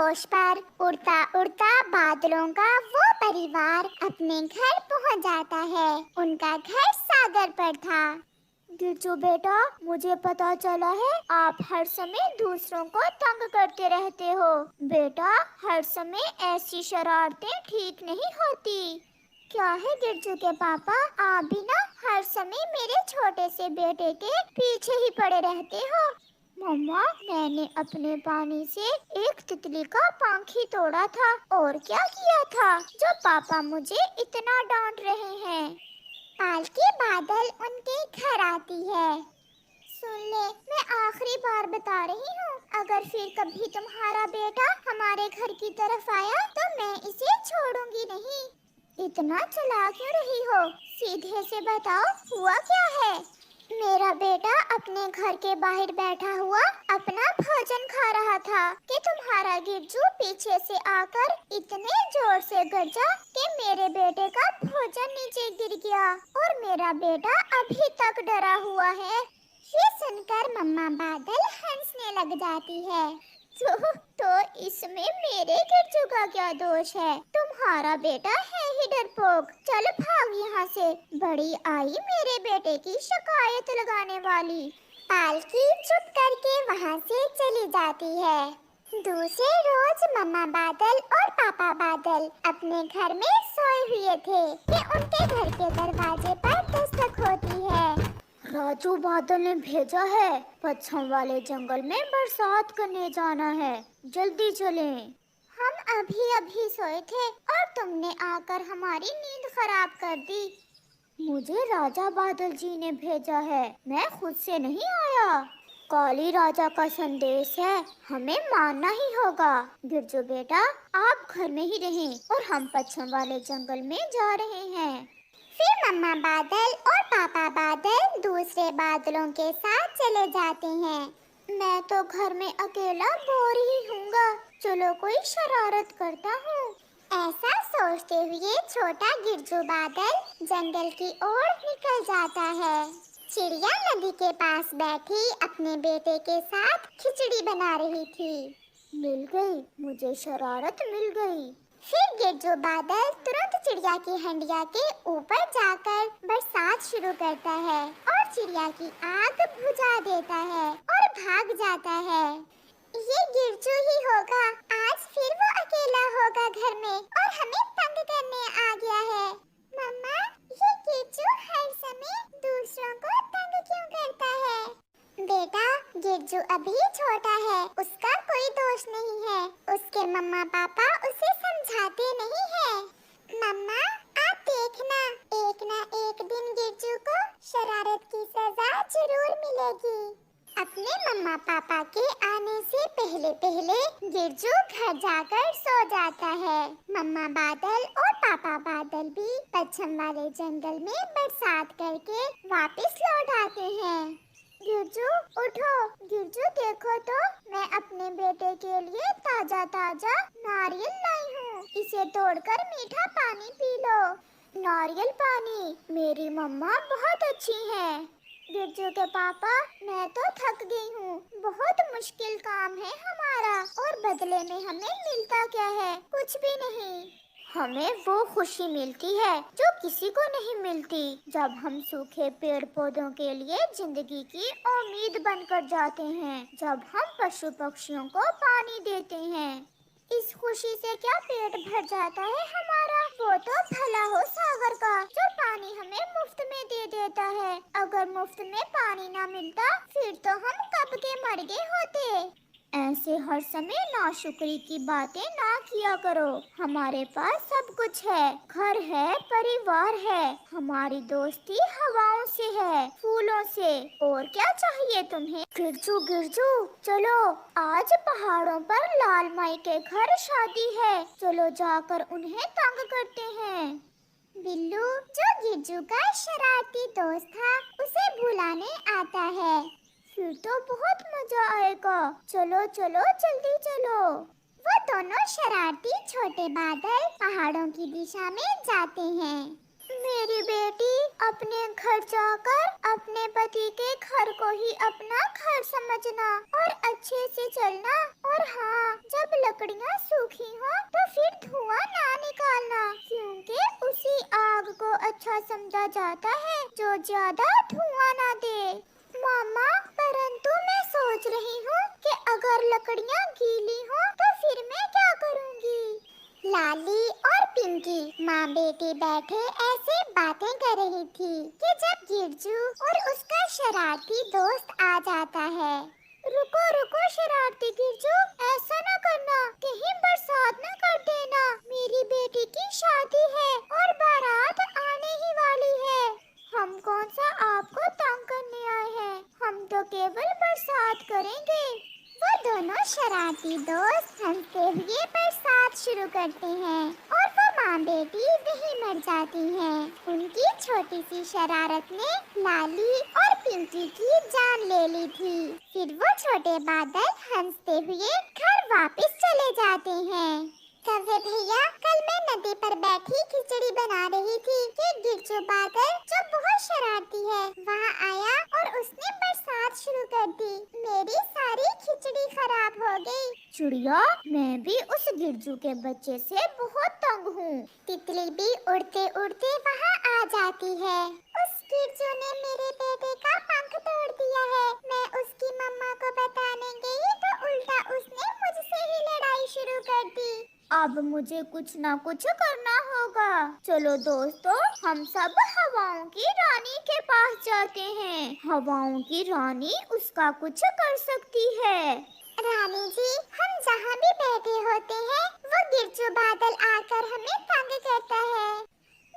जोश पर उड़ता उड़ता बादलों का वो परिवार अपने घर पहुंच जाता है। उनका घर सागर पर था। गिरजू बेटा, मुझे पता चला है आप हर समय दूसरों को तंग करते रहते हो। बेटा, हर समय ऐसी शरारतें ठीक नहीं होती। क्या है गिरजू के पापा, आप भी ना हर समय मेरे छोटे से बेटे के पीछे ही पड़े रहते हो। मम्मा, मैंने अपने पानी से एक तितली का पंख ही तोड़ा था और क्या किया था जो पापा मुझे इतना डांट रहे हैं। पालकी बादल उनके घर आती है। सुन ले, मैं आखिरी बार बता रही हूँ, अगर फिर कभी तुम्हारा बेटा हमारे घर की तरफ आया तो मैं इसे छोड़ूंगी नहीं। इतना चला क्यों रही हो, सीधे से बताओ हुआ क्या है। मेरा बेटा अपने घर के बाहर बैठा हुआ अपना भोजन खा रहा था कि तुम्हारा गिरजू पीछे से आकर इतने जोर से गरजा कि मेरे बेटे का भोजन नीचे गिर गया और मेरा बेटा अभी तक डरा हुआ है। ये सुनकर मम्मा बादल हंसने लग जाती है। तो इसमें मेरे गिरजू का क्या दोष है? तुम्हारा बेटा है ही डरपोक। चल भाग यहाँ से, बड़ी आई मेरे बेटे की शिकायत लगाने वाली। पालकी चुप करके वहाँ से चली जाती है। दूसरे रोज मम्मा बादल और पापा बादल अपने घर में सोए हुए थे कि उनके घर के दरवाजे पर दस्तक होती है। राजू बादल ने भेजा है, पच्छम वाले जंगल में बरसात करने जाना है, जल्दी चलें। हम अभी अभी सोए थे और तुमने आकर हमारी नींद खराब कर दी। मुझे राजा बादल जी ने भेजा है, मैं खुद से नहीं आया। काली राजा का संदेश है, हमें मानना ही होगा। गिरजू बेटा, आप घर में ही रहें और हम पच्छम वाले जंगल में जा रहे हैं। फिर मम्मा बादल और पापा बादल दूसरे बादलों के साथ चले जाते हैं। मैं तो घर में अकेला बोर ही हूँगा, चलो कोई शरारत करता हूँ। ऐसा सोचते हुए छोटा गिरजू बादल जंगल की ओर निकल जाता है। चिड़िया नदी के पास बैठी अपने बेटे के साथ खिचड़ी बना रही थी। मिल गई, मुझे शरारत मिल गई। फिर गिरजू बादल तुरंत चिड़िया की हंडिया के ऊपर जाकर बरसात शुरू करता है और चिड़िया की आग बुझा देता है और भाग जाता है। ये गिरजू ही होगा, आज फिर वो अकेला होगा घर में और हमें तंग करने आ गया है। मम्मा, ये गिरजू हर समय दूसरों को तंग क्यों करता है? बेटा, गिरजू अभी छोटा है, उसका कोई दोष नहीं है। उसके मम्मा पापा उसे समझाते नहीं है। मम्मा, आप देखना, एक ना एक दिन गिरजू को शरारत की सजा जरूर मिलेगी। अपने मम्मा पापा के आने से पहले पहले गिरजू घर जाकर सो जाता है। मम्मा बादल और पापा बादल भी पच्छम वाले जंगल में बरसात करके वापस लौट आते हैं। गिरजू उठो, गिरजू देखो तो, मैं अपने बेटे के लिए ताजा ताजा नारियल लाई हूँ, इसे तोड़कर मीठा पानी पी लो। नारियल पानी? मेरी मम्मा बहुत अच्छी है। गिरजू के पापा, मैं तो थक गई हूँ, बहुत मुश्किल काम है हमारा और बदले में हमें मिलता क्या है? कुछ भी नहीं। हमें वो खुशी मिलती है जो किसी को नहीं मिलती, जब हम सूखे पेड़ पौधों के लिए जिंदगी की उम्मीद बनकर जाते हैं, जब हम पशु पक्षियों को पानी देते हैं। इस खुशी से क्या पेट भर जाता है हमारा? वो तो भला हो सागर का जो पानी हमें मुफ्त में दे देता है। अगर मुफ्त में पानी ना मिलता फिर तो हम कब के मर गए होते। ऐसे हर समय नाशुक्री की बातें ना किया करो। हमारे पास सब कुछ है, घर है, परिवार है, हमारी दोस्ती हवाओं से है, फूलों से, और क्या चाहिए तुम्हें? गिरजू गिरजू, चलो, आज पहाड़ों पर लाल माई के घर शादी है, चलो जाकर उन्हें तंग करते हैं। बिल्लू, जो गिरजू का शरारती दोस्त था, उसे बुलाने आता है। फिर तो बहुत मजा आएगा, चलो चलो जल्दी चलो। वो दोनों शरारती छोटे बादल पहाड़ों की दिशा में जाते हैं। मेरी बेटी, अपने घर जाकर अपने पति के घर को ही अपना घर समझना और अच्छे से चलना, और हाँ, जब लकड़ियाँ सूखी हो तो फिर धुआं ना निकालना, क्योंकि उसी आग को अच्छा समझा जाता है जो ज्यादा धुआं ना दे। मामा, परंतु मैं सोच रही हूँ कि अगर लकड़ियाँ गीली हो तो फिर मैं क्या करूँगी? लाली और पिंकी माँ बेटी बैठे ऐसे बातें कर रही थी कि जब गिरजू और उसका शरारती दोस्त आ जाता है। रुको रुको शरारती गिरजू, ऐसा ना करना, कहीं बरसात ना कर देना। मेरी बेटी की शादी है और बारात आने ही वाली है। हम कौन सा आपको तंग करने आए हैं, हम तो केवल बरसात करेंगे। वो दोनों शरारती दोस्त हंसते हुए बरसात शुरू करते हैं और वो माँ बेटी वहीं मर जाती हैं। उनकी छोटी सी शरारत ने लाली और पिंकी की जान ले ली थी। फिर वो छोटे बादल हंसते हुए घर वापस चले जाते हैं। कव्वे भैया, कल मैं नदी पर बैठी खिचड़ी बना रही थी कि गिरजू बादल, जो बहुत शरारती है, वहाँ आया और उसने बरसात शुरू कर दी। मेरी सारी खिचड़ी खराब हो गई। चिड़िया, मैं भी उस गिरजू के बच्चे से बहुत तंग हूँ। तितली भी उड़ते उड़ते वहाँ आ जाती है। उस गिरजू ने मेरे बेटे का पंख तोड़ दिया है। मैं उसकी मम्मा को बताने गई तो उल्टा उसने मुझसे ही लड़ाई शुरू कर दी। अब मुझे कुछ ना कुछ करना होगा। चलो दोस्तों, हम सब हवाओं की रानी के पास जाते हैं। हवाओं की रानी उसका कुछ कर सकती है। रानी जी, हम जहाँ भी बैठे होते हैं, वो गिरजू बादल आकर हमें तंग करता है।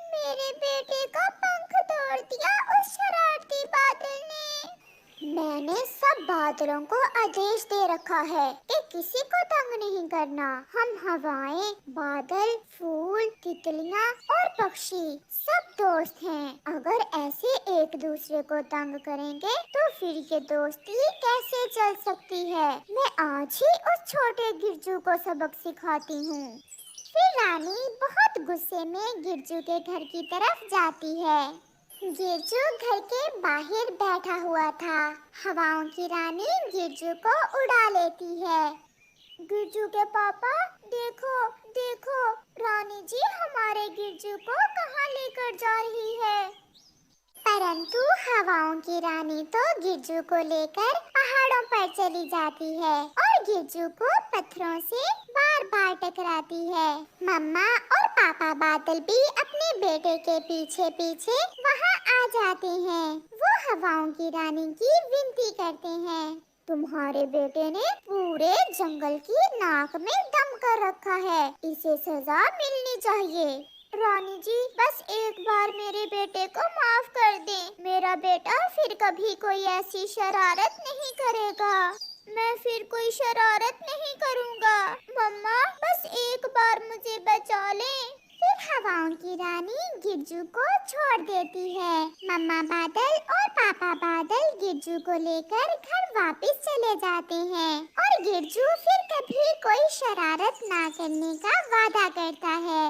मेरे बेटे का पंख तोड़ दिया उस शरारती बादल ने। मैंने सब बादलों को आदेश दे रखा है कि किसी को तंग नहीं करना। हम हवाएं, बादल, फूल, तितलियां और पक्षी सब दोस्त हैं। अगर ऐसे एक दूसरे को तंग करेंगे तो फिर ये दोस्ती कैसे चल सकती है? मैं आज ही उस छोटे गिरजू को सबक सिखाती हूँ। फिर रानी बहुत गुस्से में गिरजू के घर की तरफ जाती है। गिरजू घर के बाहर बैठा हुआ था। हवाओं की रानी गिरजू को उड़ा लेती है। गिरजू के पापा, देखो देखो, रानी जी हमारे गिरजू को कहाँ लेकर जा रही है। परंतु हवाओं की रानी तो गिरजू को लेकर पहाड़ों पर चली जाती है और गिरजू को पत्थरों से बार बार टकराती है। मम्मा और पापा बादल भी अपने बेटे के पीछे पीछे वहाँ आ जाते हैं। वो हवाओं की रानी की विनती करते हैं। तुम्हारे बेटे ने पूरे जंगल की नाक में दम कर रखा है, इसे सजा मिलनी चाहिए। रानी जी, बस एक बार मेरे बेटे को माफ कर दें। मेरा बेटा फिर कभी कोई ऐसी शरारत नहीं करेगा। मैं फिर कोई शरारत नहीं करूँगा। मम्मा, बस एक बार मुझे बचा लें। फिर हवाओं की रानी गिरजू को छोड़ देती है। मम्मा बादल और पापा बादल गिरजू को लेकर घर वापस चले जाते हैं और गिरजू फिर कभी कोई शरारत ना करने का वादा करता है।